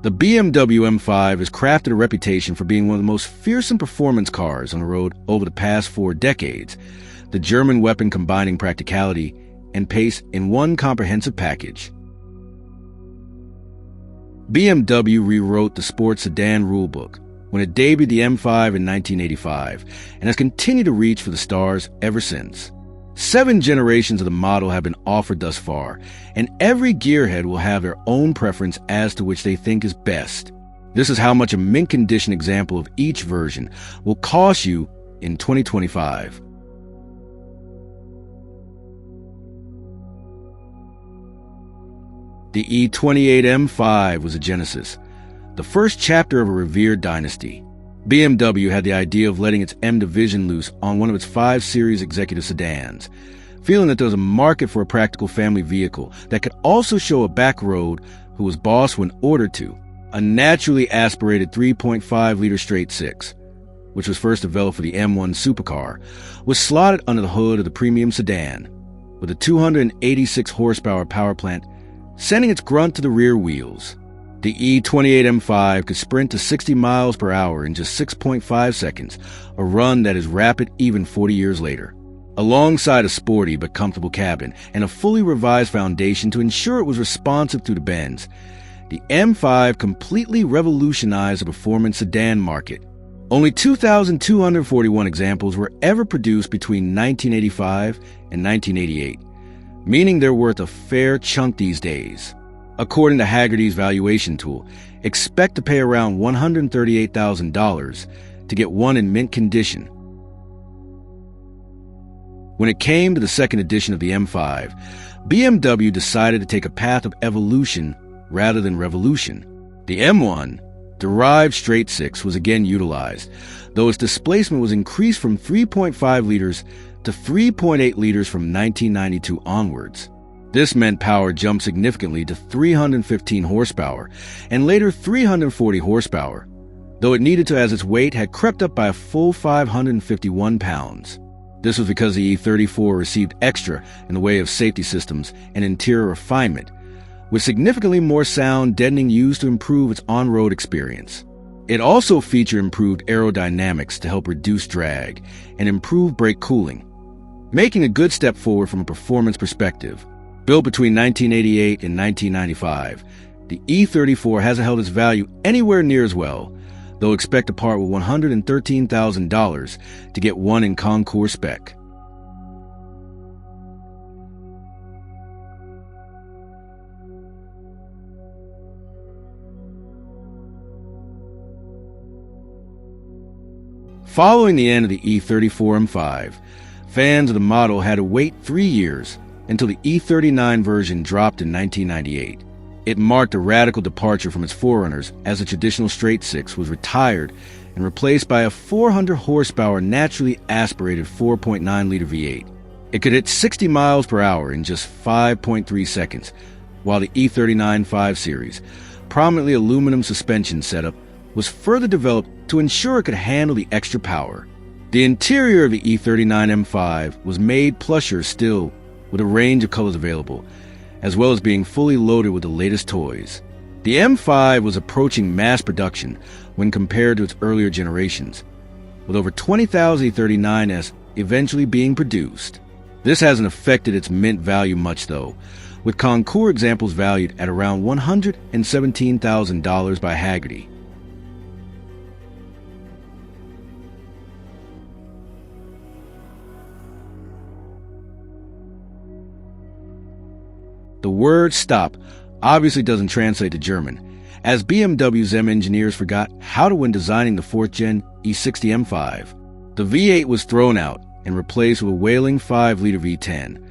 The BMW M5 has crafted a reputation for being one of the most fearsome performance cars on the road over the past 4 decades, the German weapon combining practicality and pace in one comprehensive package. BMW rewrote the sports sedan rulebook when it debuted the M5 in 1985 and has continued to reach for the stars ever since. 7 generations of the model have been offered thus far, and every gearhead will have their own preference as to which they think is best. This is how much a mint condition example of each version will cost you in 2025. The E39 M5 was a genesis, the first chapter of a revered dynasty. BMW had the idea of letting its M division loose on one of its 5 Series executive sedans, feeling that there was a market for a practical family vehicle that could also show a back road who was boss when ordered to. A naturally aspirated 3.5-liter straight six, which was first developed for the M1 supercar, was slotted under the hood of the premium sedan, with a 286 horsepower power plant sending its grunt to the rear wheels. The E39 M5 could sprint to 60 miles per hour in just 6.5 seconds, a run that is rapid even 40 years later. Alongside a sporty but comfortable cabin and a fully revised foundation to ensure it was responsive to the bends, the M5 completely revolutionized the performance sedan market. Only 2,241 examples were ever produced between 1985 and 1988, meaning they're worth a fair chunk these days. According to Haggerty's valuation tool, expect to pay around $138,000 to get one in mint condition. When it came to the second edition of the M5, BMW decided to take a path of evolution rather than revolution. The M1, derived straight six, was again utilized, though its displacement was increased from 3.5 liters to 3.8 liters from 1992 onwards. This meant power jumped significantly to 315 horsepower and later 340 horsepower, though it needed to as its weight had crept up by a full 551 pounds. This was because the E34 received extra in the way of safety systems and interior refinement, with significantly more sound deadening used to improve its on-road experience. It also featured improved aerodynamics to help reduce drag and improve brake cooling, making a good step forward from a performance perspective. Built between 1988 and 1995, the E34 hasn't held its value anywhere near as well, though expect to part with $113,000 to get one in Concours spec. Following the end of the E34 M5, fans of the model had to wait 3 years until the E39 version dropped in 1998. It marked a radical departure from its forerunners as the traditional straight six was retired and replaced by a 400 horsepower naturally aspirated 4.9-liter V8. It could hit 60 miles per hour in just 5.3 seconds, while the E39 5 Series, prominently aluminum suspension setup, was further developed to ensure it could handle the extra power. The interior of the E39 M5 was made plusher still, with a range of colors available, as well as being fully loaded with the latest toys. The M5 was approaching mass production when compared to its earlier generations, with over 20,000 E39s eventually being produced. This hasn't affected its mint value much though, with Concours examples valued at around $117,000 by Haggerty. The word stop obviously doesn't translate to German, as BMW's M engineers forgot how to when designing the 4th gen E60 M5. The V8 was thrown out and replaced with a wailing 5-liter V10,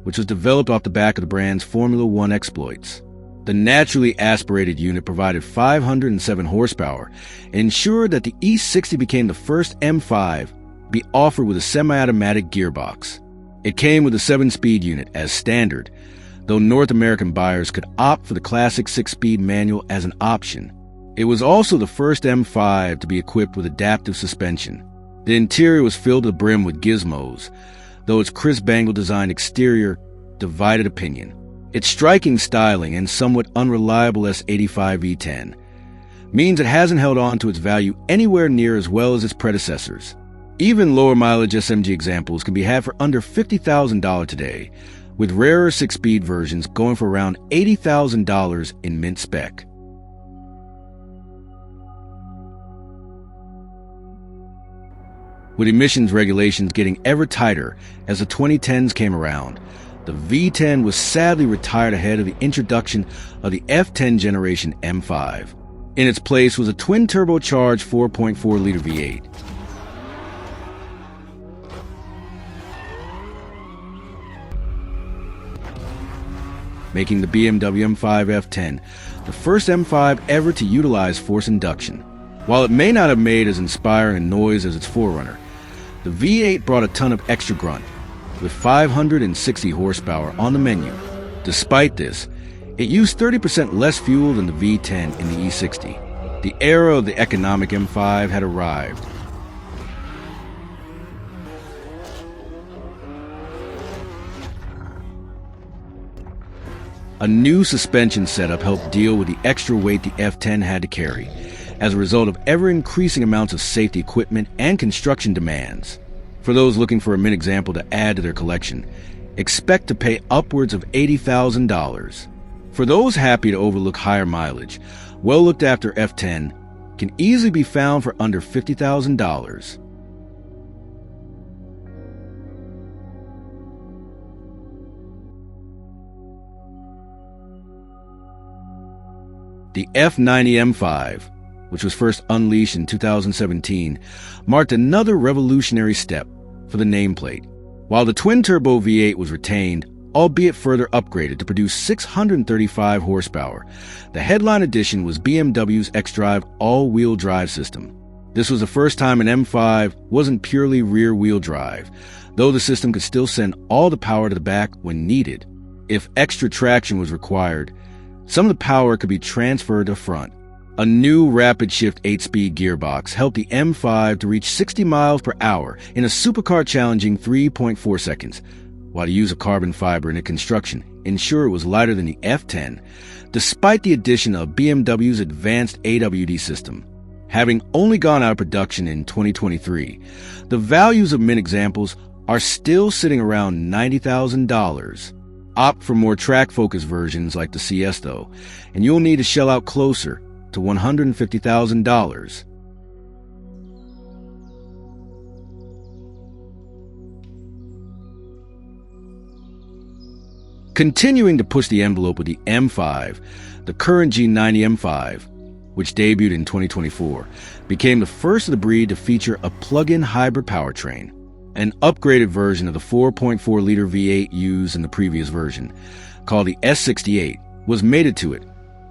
which was developed off the back of the brand's Formula One exploits. The naturally aspirated unit provided 507 horsepower and ensured that the E60 became the first M5 to be offered with a semi-automatic gearbox. It came with a 7-speed unit as standard, though North American buyers could opt for the classic 6-speed manual as an option. It was also the first M5 to be equipped with adaptive suspension. The interior was filled to the brim with gizmos, though its crisp bangle-designed exterior divided opinion. Its striking styling and somewhat unreliable S85 V10 means it hasn't held on to its value anywhere near as well as its predecessors. Even lower mileage SMG examples can be had for under $50,000 today, with rarer 6-speed versions going for around $80,000 in mint spec. With emissions regulations getting ever tighter as the 2010s came around, the V10 was sadly retired ahead of the introduction of the F10 generation M5. In its place was a twin-turbocharged 4.4-liter V8. Making the BMW M5 F10 the first M5 ever to utilize force induction. While it may not have made as inspiring a noise as its forerunner, the V8 brought a ton of extra grunt, with 560 horsepower on the menu. Despite this, it used 30% less fuel than the V10 in the E60. The era of the economic M5 had arrived. A new suspension setup helped deal with the extra weight the F10 had to carry, as a result of ever-increasing amounts of safety equipment and construction demands. For those looking for a mint example to add to their collection, expect to pay upwards of $80,000. For those happy to overlook higher mileage, well-looked-after F10 can easily be found for under $50,000. The F90 M5, which was first unleashed in 2017, marked another revolutionary step for the nameplate. While the twin-turbo V8 was retained, albeit further upgraded to produce 635 horsepower, the headline addition was BMW's xDrive all-wheel drive system. This was the first time an M5 wasn't purely rear-wheel drive, though the system could still send all the power to the back when needed. If extra traction was required, some of the power could be transferred to front. A new rapid shift 8-speed gearbox helped the M5 to reach 60 miles per hour in a supercar challenging 3.4 seconds, while the use of carbon fiber in its construction ensured it was lighter than the F10, despite the addition of BMW's advanced AWD system. Having only gone out of production in 2023, the values of mint examples are still sitting around $90,000. Opt for more track-focused versions like the CS though, and you'll need to shell out closer to $150,000. Continuing to push the envelope with the M5, the current G90 M5, which debuted in 2024, became the first of the breed to feature a plug-in hybrid powertrain. An upgraded version of the 4.4-liter V8 used in the previous version, called the S68, was mated to it,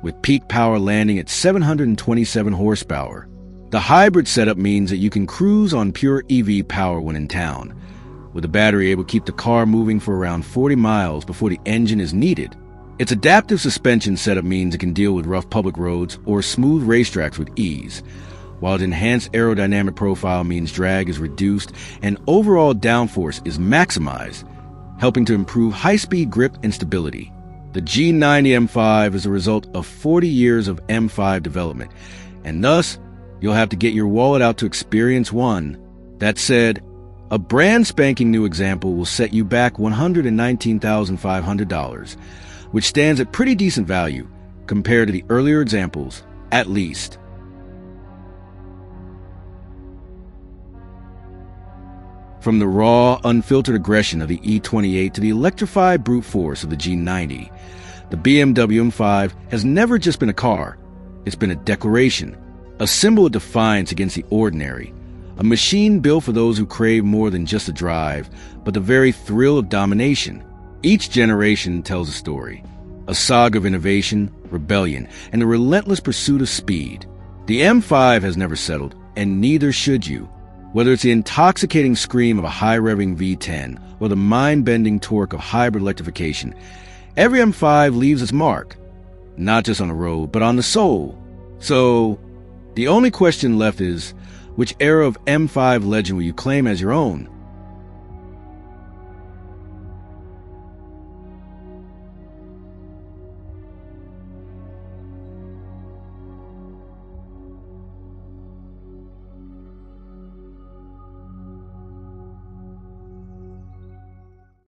with peak power landing at 727 horsepower. The hybrid setup means that you can cruise on pure EV power when in town, with the battery able to keep the car moving for around 40 miles before the engine is needed. Its adaptive suspension setup means it can deal with rough public roads or smooth racetracks with ease, while its enhanced aerodynamic profile means drag is reduced and overall downforce is maximized, helping to improve high-speed grip and stability. The G90 M5 is a result of 40 years of M5 development, and thus, you'll have to get your wallet out to experience one. That said, a brand spanking new example will set you back $119,500, which stands at pretty decent value compared to the earlier examples, at least. From the raw, unfiltered aggression of the E28 to the electrified brute force of the G90, the BMW M5 has never just been a car. It's been a declaration, a symbol of defiance against the ordinary, a machine built for those who crave more than just a drive, but the very thrill of domination. Each generation tells a story, a saga of innovation, rebellion, and the relentless pursuit of speed. The M5 has never settled, and neither should you. Whether it's the intoxicating scream of a high-revving V10 or the mind-bending torque of hybrid electrification, every M5 leaves its mark, not just on the road, but on the soul. So, the only question left is, which era of M5 legend will you claim as your own?